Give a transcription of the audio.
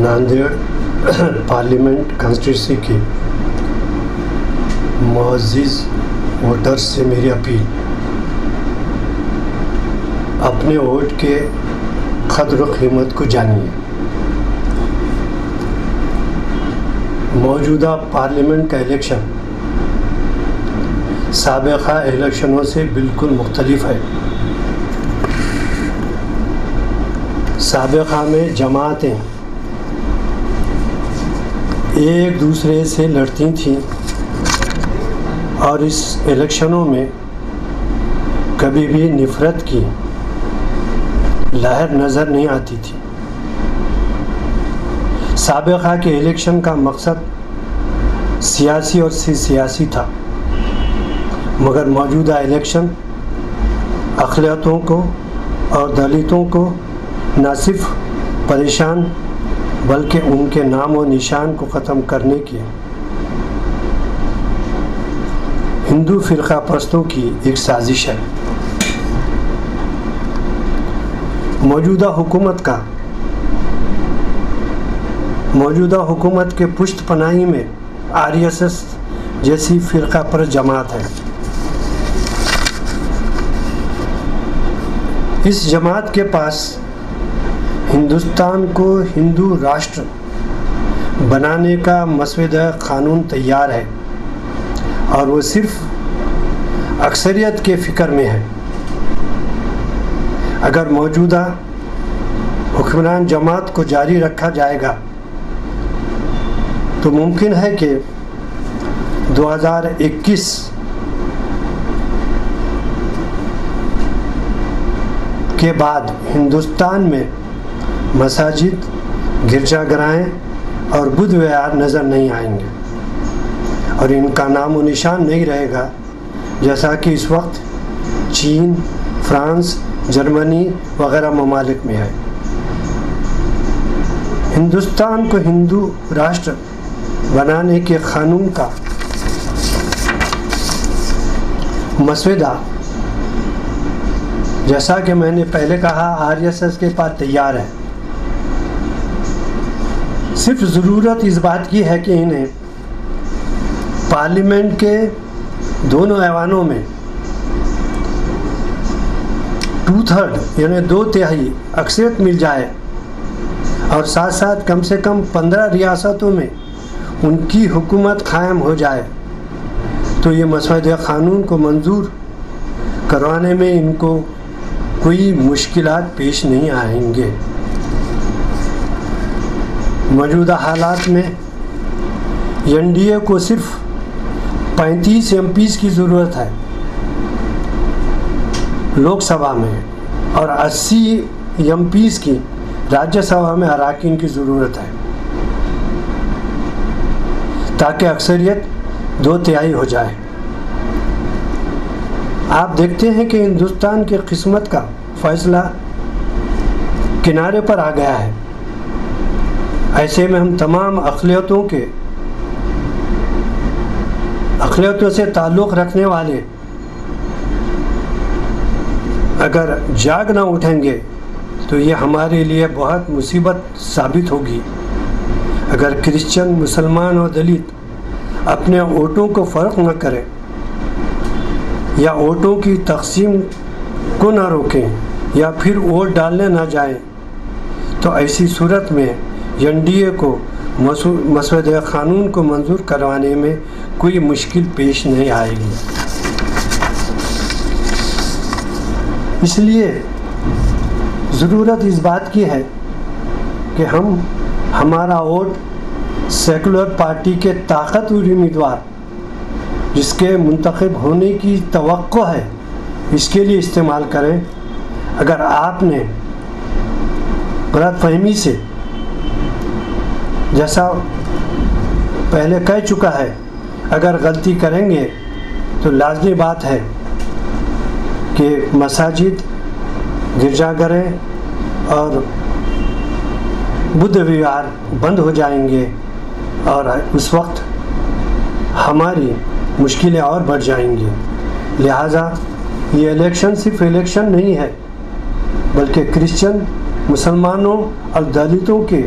Nanded parliament constituency کے معزز voters سے میری اپیل، اپنے ووٹ کے قدر و قیمت کو جانیے۔ موجودہ پارلیمنٹ کا الیکشن سابقہ الیکشنوں سے بالکل مختلف ہے۔ سابقہ میں جماعتیں ایک دوسرے سے لڑتی تھیں اور اس الیکشنوں میں کبھی بھی نفرت کی لہر نظر نہیں آتی تھی۔ سابقہ کے الیکشن کا مقصد سیاسی اور سیاسی تھا، مگر موجودہ الیکشن اقلیتوں کو اور دلتوں کو نہ صرف پریشان بلکہ ان کے نام و نشان کو ختم کرنے کی ہندو فرقہ پرستوں کی ایک سازش ہے۔ موجودہ حکومت کے پشت پناہی میں RSS جیسی فرقہ پرست جماعت ہے۔ اس جماعت کے پاس ہندوستان کو ہندو راشٹر بنانے کا مسودہ قانون تیار ہے اور وہ صرف اکثریت کے فکر میں ہے۔ اگر موجودہ حکمران جماعت کو جاری رکھا جائے گا تو ممکن ہے کہ 2021 کے بعد ہندوستان میں مساجد، گرجا گھریں اور بدھ وہار نظر نہیں آئیں گے اور ان کا نام و نشان نہیں رہے گا، جیسا کہ اس وقت چین، فرانس، جرمنی وغیرہ ممالک میں ہے۔ ہندوستان کو ہندو راشٹر بنانے کے قانون کا مسودہ، جیسا کہ میں نے پہلے کہا، RSS کے پاس تیار ہے۔ صرف ضرورت اس بات کی ہے کہ انہیں پارلیمنٹ کے دونوں ایوانوں میں 2/3 یعنی 2/3 اکثریت مل جائے اور ساتھ ساتھ کم سے کم 15 ریاستوں میں ان کی حکومت قائم ہو جائے تو یہ مسودہ قانون کو منظور کروانے میں ان کو کوئی مشکلات پیش نہیں آئیں گے۔ موجودہ حالات میں NDA کو صرف 35 MPs کی ضرورت ہے لوک سبھا میں اور 80 MPs کی راجیہ سبھا میں اراکین کی ضرورت ہے تاکہ اکثریت 2/3 ہو جائے۔ آپ دیکھتے ہیں کہ ہندوستان کی قسمت کا فیصلہ کنارے پر آ گیا ہے۔ ایسے میں ہم تمام اقلیتوں سے تعلق رکھنے والے اگر جاگ نہ اٹھیں گے تو یہ ہمارے لیے بہت مصیبت ثابت ہوگی۔ اگر کرسچن، مسلمان اور دلت اپنے ووٹوں کو فرق نہ کریں یا ووٹوں کی تقسیم کو نہ روکیں یا پھر ووٹ ڈالنے نہ جائیں تو ایسی صورت میں NDA کو مسودہ قانون کو منظور کروانے میں کوئی مشکل پیش نہیں آئے گی۔ اس لیے ضرورت اس بات کی ہے کہ ہمارا ووٹ سیکولر پارٹی کے طاقتور امیدوار جس کے منتخب ہونے کی توقع ہے اس کے لیے استعمال کریں۔ اگر آپ نے غلط فہمی سے، جیسا پہلے کہہ چکا ہے، اگر غلطی کریں گے تو لازمی بات ہے کہ مساجد، گرجا گھریں اور بدھ وہار بند ہو جائیں گے اور اس وقت ہماری مشکلیں اور بڑھ جائیں گی۔ لہٰذا یہ الیکشن صرف الیکشن نہیں ہے بلکہ کرسچن، مسلمانوں اور دلتوں کے